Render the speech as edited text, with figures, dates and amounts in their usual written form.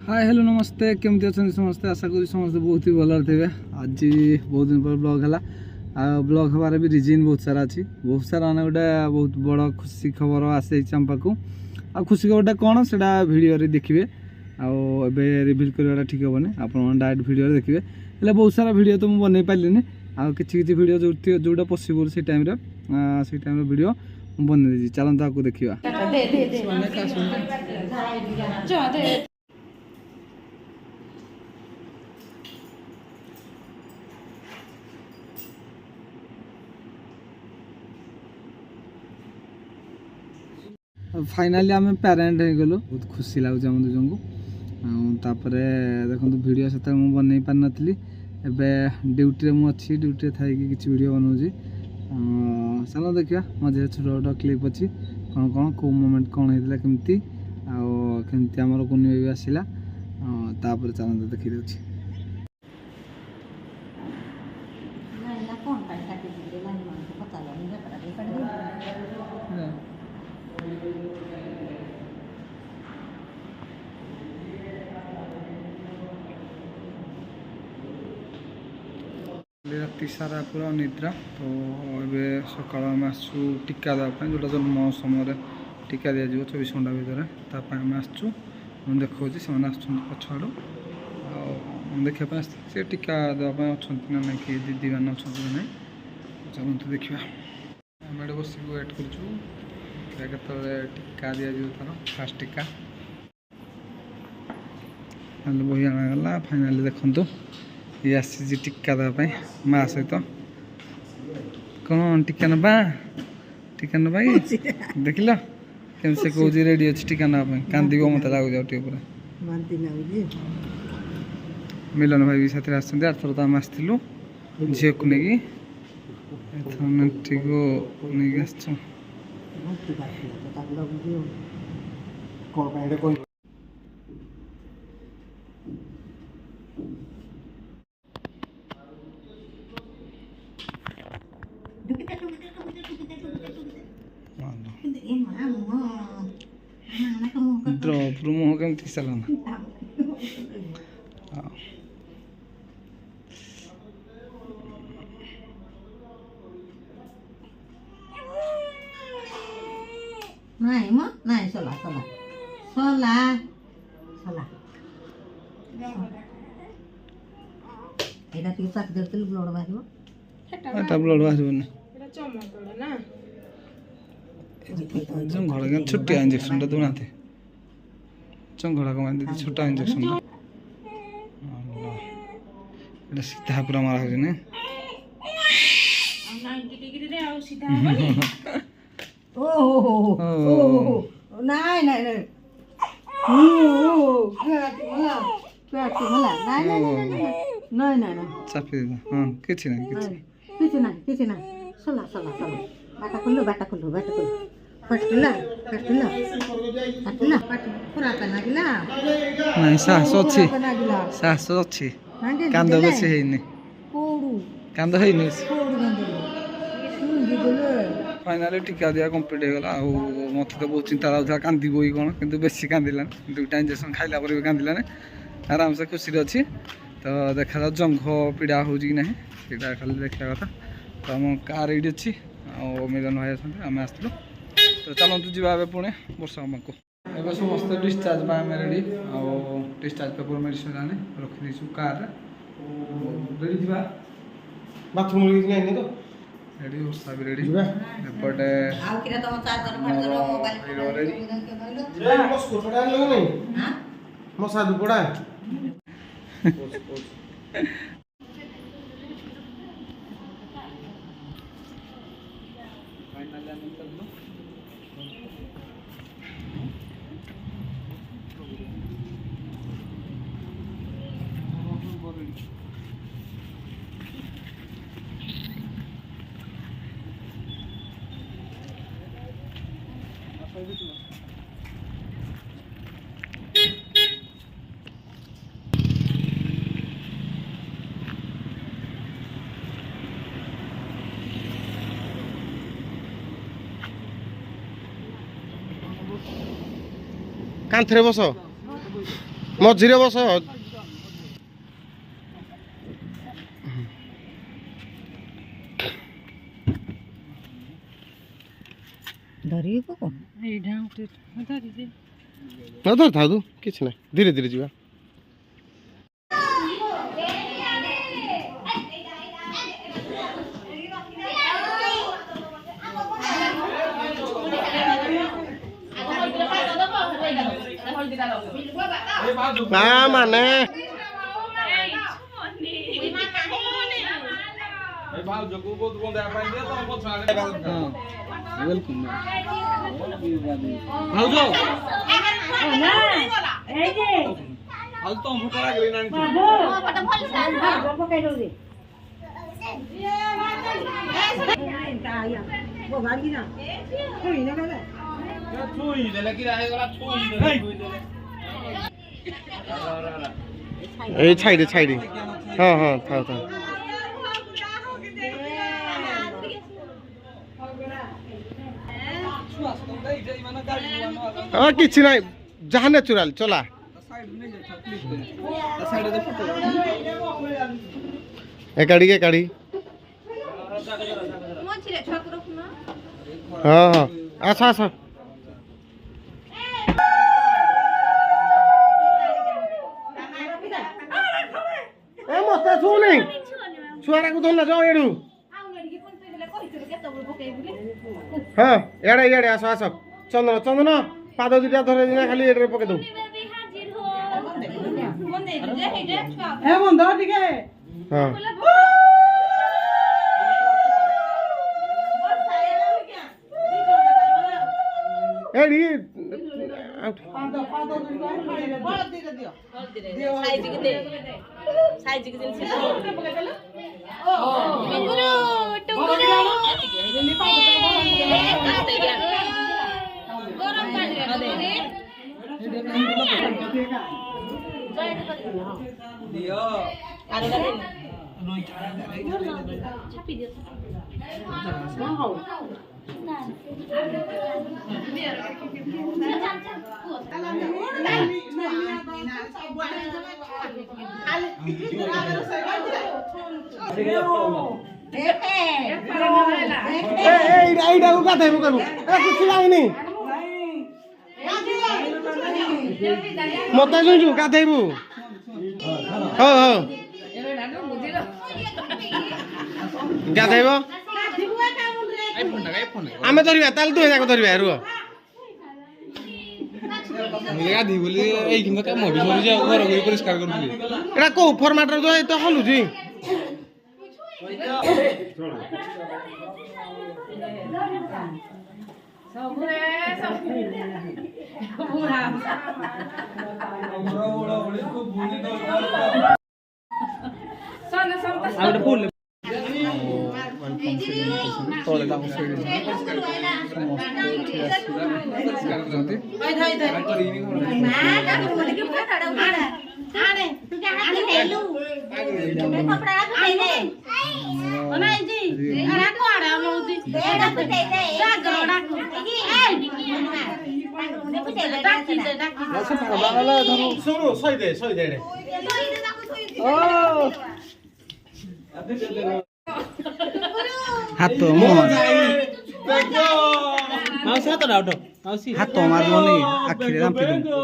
Hi hello नमस्ते केमती अच्छा समस्ते आशा करी समस्ते बहुत ही भल थे। आज बहुत दिन पर ब्लॉग है ब्लॉग हबार भी रिजन बहुत सारा अच्छी बहुत सारा मैंने गोटे बहुत बड़ खुशी खबर आसे आम पाक आ खुशी खबर कौन से भिडियो देखिए आबे रिविल करवाटा ठीक हेनी आप डायरेक्ट भिडियो देखिए हेल्ले बहुत सारा भिडियो तो मुझे बनई पारे आ कि भिडियो जोटा पॉसिबल से टाइम भिडियो बनई चलता आपको देखा फाइनाली आम पेरेन्ट हो गलु बहुत खुशी लगुच आम दूज को देखो भिडियो से मुझे बनई पार नी ड्यूटी मुझे ड्यूटी थी कि भिडियो बनाऊँगी चलो देखिए मझे छोट छोट क्लिप अच्छी कौन कौन कौ मोमेंट कौन होता केमती आमती आम कुनी भी आसला चलते देखी दूँ राति सारा पूरा निद्रा तो ये सकाल आम आसू टीका देवाई जोटा जन्म समय टीका दि जाव 24 घंटा भितर आम आसू देखा से पछाड़ देखा सी टीका देवाई अच्छा ना ना कि दीदी मैंने अच्छा ना ना चलते देखा आम ये बस वेट कर टीका दि जाव तार फास्ट टीका बही आनागला फाइनाली देखु ये आसी टीका देवाई माँ सहित कौन टीका नवा देख लो केम से कौन रेडी अच्छी टीका नापी कांद मत लगुच पूरा मिलन भाई भी साथ आसर तो आम आसलु झील को लेकिन को नहीं आस ड्रॉप रूम केमती चलाना नहीं म नहीं सोला सोला सोला सोला एटा टिके चाक देते ब्लड बाहरिबो एटा ब्लड बाहरिबो ना एटा चमकड़ा ना जंघड़ा के छोटिया इंजेक्शन दूना थे जंघड़ा को मान छोटा इंजेक्शन एटा सीधा पूरा मारा हो ने 90 डिग्री रे आ सीधा होबनी ओ नहीं नहीं नहीं पेट मला नहीं नहीं नहीं नहीं चापी दे हां किछि नहीं सोला सोला सोला बाटा खुल्लो पटला पूरा पना गिला नहीं साहस अच्छी कांद बेसी हेनी कोडू कांद हेनी कोडू फाइनाली टीका दिया कंप्लीट हो गला मत तो बहुत चिंता लगता कांदी बोई कौन कि बेसी कांदिलान दुटा इंजेक्शन खाइला पर भी कांदिलान आराम से खुशी अच्छी तो देखा जंघ पीड़ा हो कि ना सीटा खाली देखा कथा तो आम कार ये अच्छी मिलन भाई अच्छा आम आसलु तो चलतु जा पुणे वर्षा माँ को ए समस्त डिस्चार्ज आम रेडी डिस्चार्ज पेपर मेडिसिन आने रखीदीसु कार रेडी जा बाथरूम तो रेडी वर्षा भी रेडी एपटे मसा दुपड़ा कांथरे बस ମଝିରେ ବସ। ଧରିବି ପୋକ ଧରିଥାଉ ତୁ କିଛି ନାହିଁ ଧୀରେ ଧୀରେ ଯିବା। ମାନେ এই ছাইডে ছাইডে হ্যাঁ হ্যাঁ থাও থাও। କିଛି ନାହିଁ ଯାହା ନ୍ୟାଚୁରାଲ ଚଲା। ଏକାଡ଼ିକି ଏକାଡ଼ି ହଁ ହଁ ଆସ ଆସ। ଏ ମତେ ଶୁଣି ଛୁଆଟାକୁ ଧରିଲା ଯାଅ ଏଠୁ। ହଁ ଇଆଡ଼େ ଇଆଡ଼େ ଆସ ଆସ। ଚନ୍ଦନ ଚନ୍ଦନ ପାଦ ଦୁଇଟା ଧରେ ଦିନା ଖାଲି ଏଠାରେ ପକେଇ ଦଉ। ହଁ ଏଠି এইটাକୁ ଗାଧେଇବୁ କହିବୁ କିଛି ଲାଗିନି ମତେ ଶୁଣୁଛୁ ଗାଧେଇବୁ। ହଉ ହଉ ଗାଧେଇବ ଆମେ ଧରିବା ତାହେଲେ ତୁ ଯାକ ଧରିବା ରୁହ। ଏଇଟା କୋଉ ଫର୍ମାଟରେ ତ ହଲୁଛି। ହାତ ହାତ ମାରିବନି ଆଖିରେ ରାମ୍ପି ଦଉ।